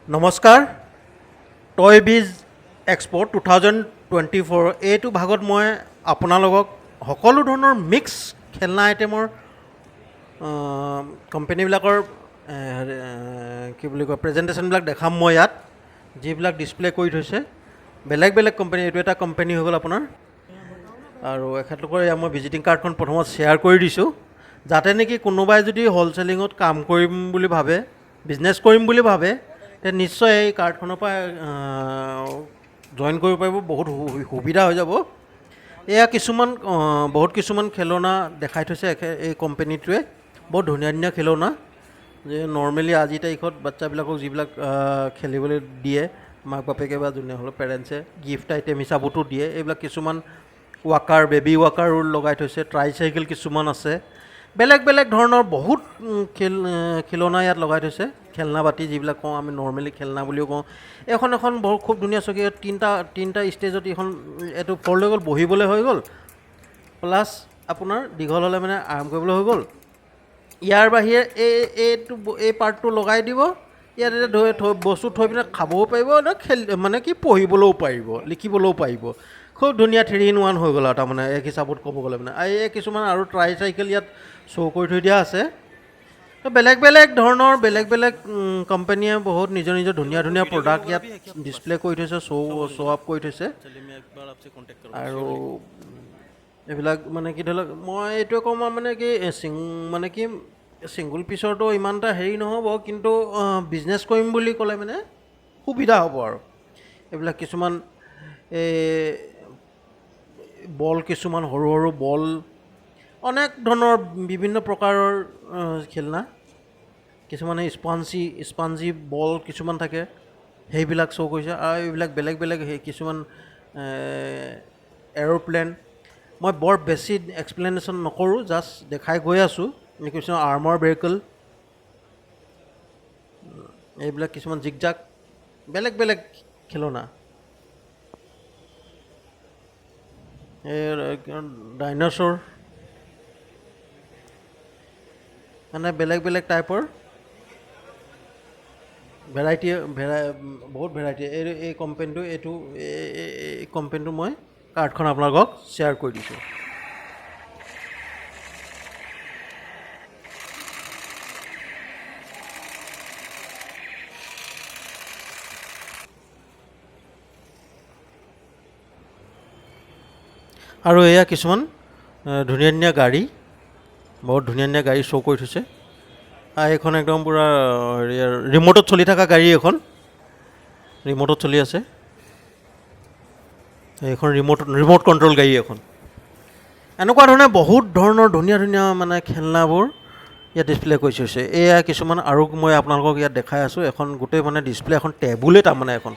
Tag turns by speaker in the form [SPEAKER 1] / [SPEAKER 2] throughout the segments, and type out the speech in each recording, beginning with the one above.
[SPEAKER 1] নমস্কাৰ টয় বিজ এক্সপো 2024 এইটো ভাগত মই আপোনালোকক সকলো ধৰণৰ মিক্স খেলনা আইটেমৰ কোম্পানীবিলাকৰ কি বুলি কয় প্ৰেজেণ্টেশ্যনবিলাক দেখাম মই ইয়াত যিবিলাক ডিছপ্লে কৰি থৈছে বেলেগ বেলেগ কোম্পানী এইটো এটা কোম্পানী হৈ গ'ল আপোনাৰ আৰু এখেতলোকৰ এয়া মই ভিজিটিং কাৰ্ডখন প্ৰথমত শ্বেয়াৰ কৰি দিছোঁ যাতে নেকি কোনোবাই যদি হ'লচেলিঙত কাম কৰিম বুলি ভাবে বিজনেছ কৰিম বুলি ভাবে তে নিশ্চয় এই কাৰ্ডখনৰ পৰা জইন কৰিব পাৰিব বহুত সুবিধা হৈ যাব এয়া কিছুমান বহুত কিছুমান খেলনা দেখাই থৈছে এই কোম্পানীটোৱে বহুত ধুনীয়া ধুনীয়া খেলনা যে নৰ্মেলি আজিৰ তাৰিখত বাচ্চাবিলাকক যিবিলাক খেলিবলৈ দিয়ে মাক বাপেকে বা যোনে হ'লেও পেৰেণ্টছে গিফ্ট আইটেম হিচাপতো দিয়ে এইবিলাক কিছুমান ৱাকাৰ বেবী ৱাকাৰো লগাই থৈছে ট্ৰাইচাইকেল কিছুমান আছে বেলেগ বেলেগ ধৰণৰ বহুত খেলনা ইয়াত লগাই থৈছে খেলনা বাতি যিবিলাক কওঁ আমি নৰ্মেলি খেলনা বুলিও কওঁ এখন বহুত খুব ধুনীয়া চকী তিনিটা ষ্টেজত এইখন এইটো ফ'ৰলৈ গ'ল বহিবলৈ হৈ গ'ল প্লাছ আপোনাৰ দীঘল হ'লে মানে আৰাম কৰিবলৈ হৈ গ'ল ইয়াৰ বাহিৰে এই পাৰ্টটো লগাই দিব ইয়াত বস্তু থৈ পিনে খাবও পাৰিব মানে কি পঢ়িবলৈও পাৰিব লিখিবলৈও পাৰিব খুব ধুনীয়া 3-in-1 হৈ গ'ল আৰু তাৰমানে এক হিচাপত ক'ব গ'লে মানে এই কিছুমান আৰু ট্ৰাইচাইকেল ইয়াত শ্ব' কৰি থৈ দিয়া আছে তো বেলেগ বেলেগ ধৰণৰ বেলেগ বেলেগ কোম্পানীয়ে বহুত নিজৰ নিজৰ ধুনীয়া ধুনীয়া প্ৰডাক্ট ইয়াত ডিছপ্লে কৰি থৈছে শ্ব' আপ কৰি থৈছে আৰু এইবিলাক মানে কি ধৰি লওক মই এইটোৱে ক'ম মানে কি ছিংগুল পিচৰটো ইমান এটা হেৰি নহ'ব কিন্তু বিজনেছ কৰিম বুলি ক'লে মানে সুবিধা হ'ব আৰু এইবিলাক কিছুমান বল কিছুমান সৰু সৰু বল অনেক ধৰণৰ বিভিন্ন প্ৰকাৰৰ খেলনা কিছুমানে স্পঞ্জি বল কিছুমান থাকে সেইবিলাক শ্ব' কৰিছে আৰু এইবিলাক বেলেগ বেলেগ কিছুমান এৰ'প্লেন মই বৰ বেছি এক্সপ্লেনেশ্যন নকৰোঁ জাষ্ট দেখাই গৈ আছোঁ কিছুমান আৰ্মাৰ ভেহিকল এইবিলাক কিছুমান জিগজাগ বেলেগ বেলেগ খেলনা ডাইন'ছৰ মানে বেলেগ বেলেগ টাইপৰ বহুত ভেৰাইটি এই কোম্পানীটো মই কাৰ্ডখন আপোনালোকক শ্বেয়াৰ কৰি দিছোঁ আৰু এয়া কিছুমান ধুনীয়া ধুনীয়া গাড়ী বহুত ধুনীয়া ধুনীয়া গাড়ী শ্ব' কৰি থৈছে এইখন একদম পূৰা হেৰি আৰু ৰিম'টত চলি থকা গাড়ী এখন ৰিম'টত চলি আছে এইখন ৰিম'ট কণ্ট্ৰল গাড়ী এখন এনেকুৱা ধৰণে বহুত ধৰণৰ ধুনীয়া ধুনীয়া মানে খেলনাবোৰ ইয়াত ডিছপ্লে কৰি থৈছে এয়া কিছুমান আৰু মই আপোনালোকক ইয়াত দেখাই আছোঁ এখন গোটেই মানে ডিছপ্লে এখন টেবুলেই তাৰমানে এখন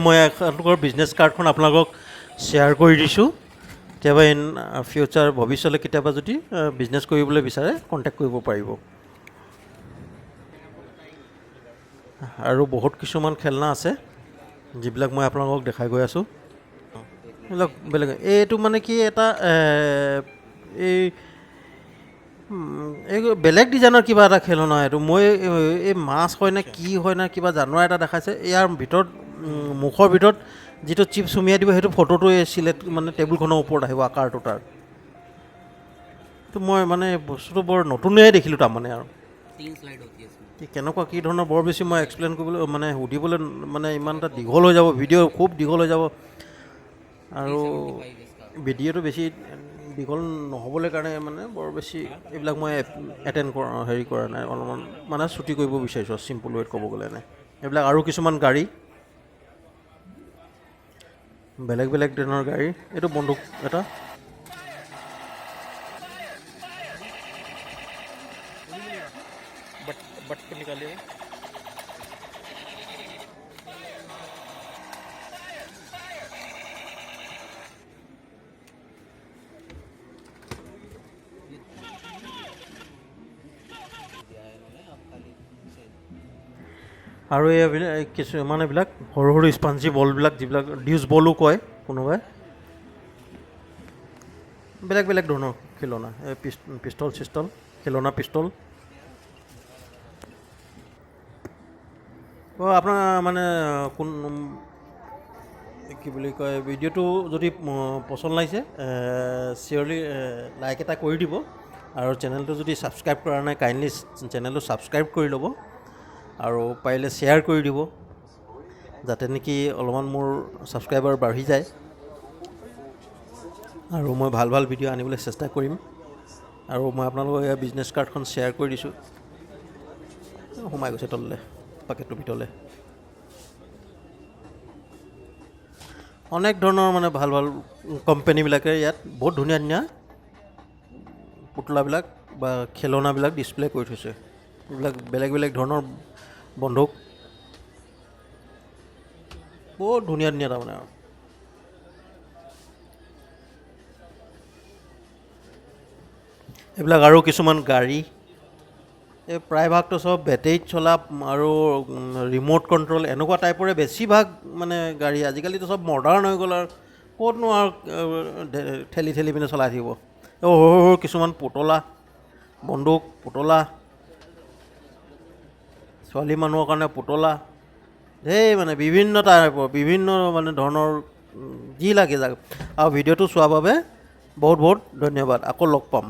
[SPEAKER 1] মই আপোনালোকৰ বিজনেছ কাৰ্ডখন আপোনালোকক শ্বেয়াৰ কৰি দিছোঁ কেতিয়াবা ইন ফিউচাৰ ভৱিষ্যতে কেতিয়াবা যদি বিজনেছ কৰিবলৈ বিচাৰে কণ্টেক্ট কৰিব পাৰিব আৰু বহুত কিছুমান খেলনা আছে যিবিলাক মই আপোনালোকক দেখাই গৈ আছোঁ এইবিলাক বেলেগ এইটো মানে কি এটা এই বেলেগ ডিজাইনৰ কিবা এটা খেলনা এইটো মই এই মাছ হয় নে কি হয় নে কিবা জানুৱাৰ এটা দেখাইছে ইয়াৰ ভিতৰত মুখৰ ভিতৰত যিটো চিপ সুমিয়াই দিব সেইটো ফটোটো চিলেক্ট মানে টেবুলখনৰ ওপৰত আহিব আকাৰটো তাৰ তো মই মানে বস্তুটো বৰ নতুনেই দেখিলোঁ তাৰমানে আৰু কেনেকুৱা কি ধৰণৰ বৰ বেছি মই এক্সপ্লেইন কৰিবলৈ মানে সুধিবলৈ মানে ইমান এটা দীঘল হৈ যাব ভিডিঅ' খুব দীঘল হৈ যাব আৰু ভিডিঅ'টো বেছি দীঘল নহ'বলৈ কাৰণে মানে বৰ বেছি এইবিলাক মই হেৰি কৰা নাই অলপমান মানে ছুটি কৰিব বিচাৰিছোঁ চিম্পুল ৱেত ক'ব গ'লে নাই এইবিলাক আৰু কিছুমান গাড়ী বেলেগ বেলেগ ধৰণৰ গাড়ী এইটো বন্দুক এটা बट को निकालिए আৰু এই কিছুমান এইবিলাক সৰু সৰু স্পঞ্জি বলবিলাক যিবিলাক ডিউচ বলো কয় কোনোবাই, বেলেগ বেলেগ ধৰণৰ খেলনা, এই পিষ্টল চিষ্টল, খেলনা পিষ্টল। আপোনাৰ মানে কোন কি বুলি কয়, ভিডিঅ'টো যদি পচন্দ লাগিছে চিয়'ৰলি লাইক এটা কৰি দিব, আৰু চেনেলটো যদি ছাবস্ক্ৰাইব কৰা নাই কাইণ্ডলি চেনেলটো ছাবস্ক্ৰাইব কৰি ল'ব, আৰু পাৰিলে শ্বেয়াৰ কৰি দিব, যাতে নেকি অলপমান মোৰ ছাবস্ক্ৰাইবাৰ বাঢ়ি যায়, আৰু মই ভাল ভাল ভিডিঅ' আনিবলৈ চেষ্টা কৰিম। আৰু মই আপোনালোকক এই বিজনেছ কাৰ্ডখন শ্বেয়াৰ কৰি দিছোঁ, সোমাই গৈছে তললৈ পাকেটটোৰ ভিতৰলৈ। অনেক ধৰণৰ মানে ভাল ভাল কোম্পেনীবিলাকে ইয়াত বহুত ধুনীয়া ধুনীয়া পুতলাবিলাক বা খেলনাবিলাক ডিছপ্লে কৰি থৈছে। এইবিলাক বেলেগ বেলেগ ধৰণৰ বন্দুক, বহুত ধুনীয়া ধুনীয়া তাৰমানে। আৰু এইবিলাক আৰু কিছুমান গাড়ী, এই প্ৰায়ভাগটো চব বেটেৰীত চলা আৰু ৰিম'ট কণ্ট্ৰল এনেকুৱা টাইপৰে বেছিভাগ মানে গাড়ী। আজিকালিতো চব মডাৰ্ণ হৈ গ'ল, আৰু ক'তনো আৰু ঠেলি ঠেলি পিনে চলাই থাকিব। সৰু সৰু কিছুমান পুতলা, বন্দুক, পুতলা, ছোৱালী মানুহৰ কাৰণে পুতলা, ধেৰ মানে বিভিন্ন টাইপৰ, বিভিন্ন মানে ধৰণৰ যি লাগে। আৰু ভিডিঅ'টো চোৱাৰ বাবে বহুত বহুত ধন্যবাদ। আকৌ লগ পাম।